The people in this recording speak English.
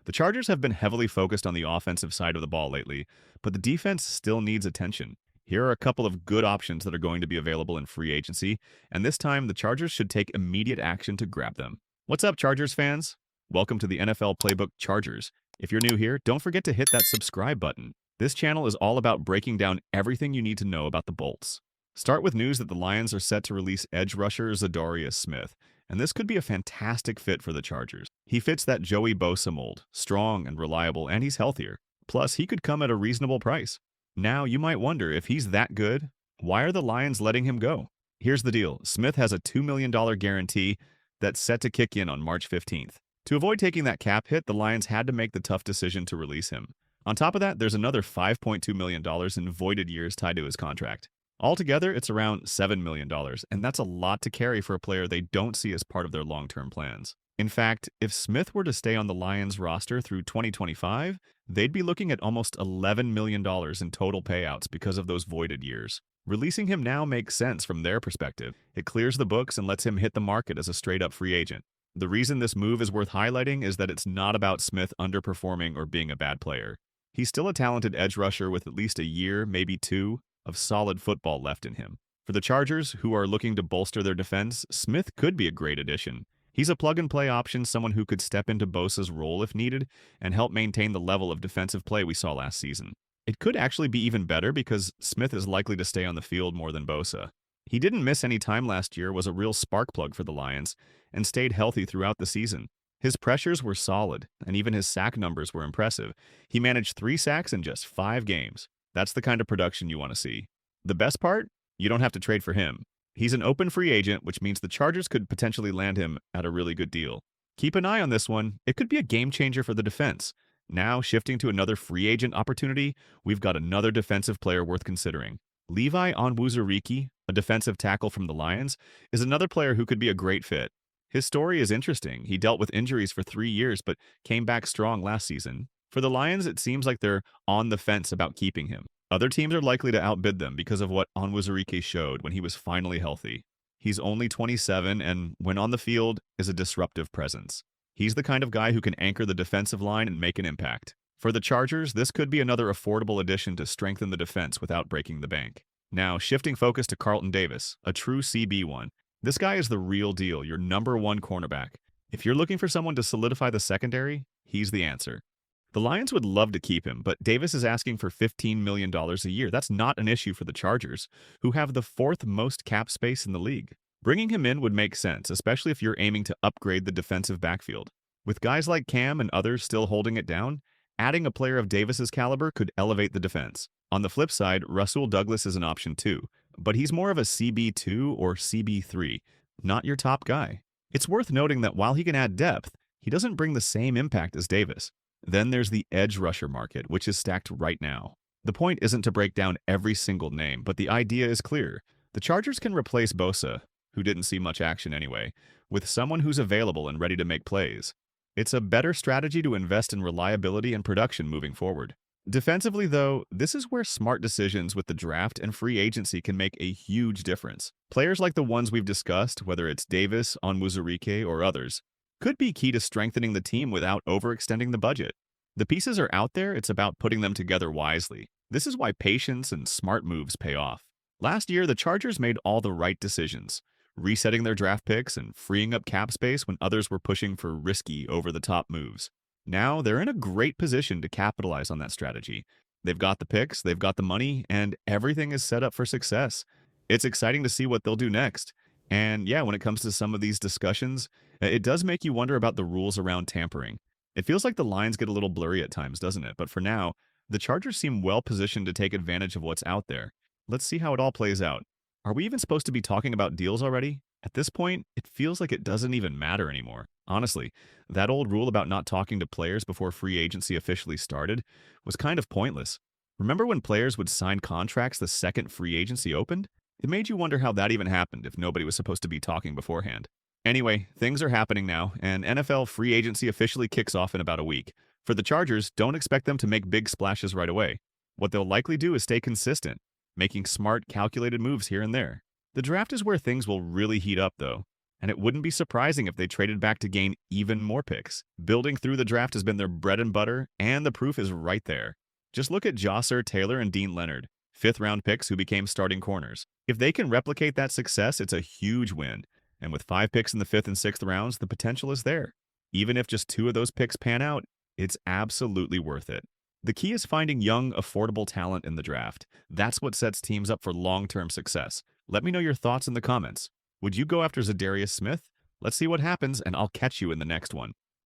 The Chargers have been heavily focused on the offensive side of the ball lately, but the defense still needs attention. Here are a couple of good options that are going to be available in free agency, and this time the Chargers should take immediate action to grab them. What's up, Chargers fans? Welcome to the NFL Playbook Chargers. If you're new here, don't forget to hit that subscribe button. This channel is all about breaking down everything you need to know about the Bolts. Start with news that the Lions are set to release edge rusher Za'Darius Smith, and this could be a fantastic fit for the Chargers. He fits that Joey Bosa mold, strong and reliable, and he's healthier. Plus, he could come at a reasonable price. Now, you might wonder, if he's that good, why are the Lions letting him go? Here's the deal. Smith has a $2 million guarantee that's set to kick in on March 15th. To avoid taking that cap hit, the Lions had to make the tough decision to release him. On top of that, there's another $5.2 million in voided years tied to his contract. Altogether, it's around $7 million, and that's a lot to carry for a player they don't see as part of their long-term plans. In fact, if Smith were to stay on the Lions roster through 2025, they'd be looking at almost $11 million in total payouts because of those voided years. Releasing him now makes sense from their perspective. It clears the books and lets him hit the market as a straight-up free agent. The reason this move is worth highlighting is that it's not about Smith underperforming or being a bad player. He's still a talented edge rusher with at least a year, maybe two, of solid football left in him. For the Chargers, who are looking to bolster their defense, Smith could be a great addition. He's a plug-and-play option, someone who could step into Bosa's role if needed and help maintain the level of defensive play we saw last season. It could actually be even better because Smith is likely to stay on the field more than Bosa. He didn't miss any time last year, was a real spark plug for the Lions, and stayed healthy throughout the season. His pressures were solid, and even his sack numbers were impressive. He managed 3 sacks in just 5 games. That's the kind of production you want to see. The best part? You don't have to trade for him. He's an open free agent, which means the Chargers could potentially land him at a really good deal. Keep an eye on this one. It could be a game changer for the defense. Now, shifting to another free agent opportunity, we've got another defensive player worth considering. Levi Onwuzurike, a defensive tackle from the Lions, is another player who could be a great fit. His story is interesting. He dealt with injuries for 3 years, but came back strong last season. For the Lions, it seems like they're on the fence about keeping him. Other teams are likely to outbid them because of what Onwuzurike showed when he was finally healthy. He's only 27 and, when on the field, is a disruptive presence. He's the kind of guy who can anchor the defensive line and make an impact. For the Chargers, this could be another affordable addition to strengthen the defense without breaking the bank. Now, shifting focus to Carlton Davis, a true CB1. This guy is the real deal, your #1 cornerback. If you're looking for someone to solidify the secondary, he's the answer. The Lions would love to keep him, but Davis is asking for $15 million a year. That's not an issue for the Chargers, who have the 4th most cap space in the league. Bringing him in would make sense, especially if you're aiming to upgrade the defensive backfield. With guys like Cam and others still holding it down, adding a player of Davis's caliber could elevate the defense. On the flip side, Rasul Douglas is an option too, but he's more of a CB2 or CB3, not your top guy. It's worth noting that while he can add depth, he doesn't bring the same impact as Davis. Then there's the edge rusher market, which is stacked right now. The point isn't to break down every single name, but the idea is clear. The Chargers can replace Bosa, who didn't see much action anyway, with someone who's available and ready to make plays. It's a better strategy to invest in reliability and production moving forward. Defensively, though, this is where smart decisions with the draft and free agency can make a huge difference. Players like the ones we've discussed, whether it's Davis, Onwuzurike, or others, could be key to strengthening the team without overextending the budget. The pieces are out there, it's about putting them together wisely. This is why patience and smart moves pay off. Last year, the Chargers made all the right decisions, resetting their draft picks and freeing up cap space when others were pushing for risky, over-the-top moves. Now, they're in a great position to capitalize on that strategy. They've got the picks, they've got the money, and everything is set up for success. It's exciting to see what they'll do next. And yeah, when it comes to some of these discussions, it does make you wonder about the rules around tampering. It feels like the lines get a little blurry at times, doesn't it? But for now, the Chargers seem well positioned to take advantage of what's out there. Let's see how it all plays out. Are we even supposed to be talking about deals already? At this point, it feels like it doesn't even matter anymore. Honestly, that old rule about not talking to players before free agency officially started was kind of pointless. Remember when players would sign contracts the second free agency opened? It made you wonder how that even happened if nobody was supposed to be talking beforehand. Anyway, things are happening now, and NFL free agency officially kicks off in about a week. For the Chargers, don't expect them to make big splashes right away. What they'll likely do is stay consistent, making smart, calculated moves here and there. The draft is where things will really heat up, though. And it wouldn't be surprising if they traded back to gain even more picks. Building through the draft has been their bread and butter, and the proof is right there. Just look at Josser Taylor and Dean Leonard, fifth-round picks who became starting corners. If they can replicate that success, it's a huge win. And with 5 picks in the 5th and 6th rounds, the potential is there. Even if just 2 of those picks pan out, it's absolutely worth it. The key is finding young, affordable talent in the draft. That's what sets teams up for long-term success. Let me know your thoughts in the comments. Would you go after Za'Darius Smith? Let's see what happens, and I'll catch you in the next one.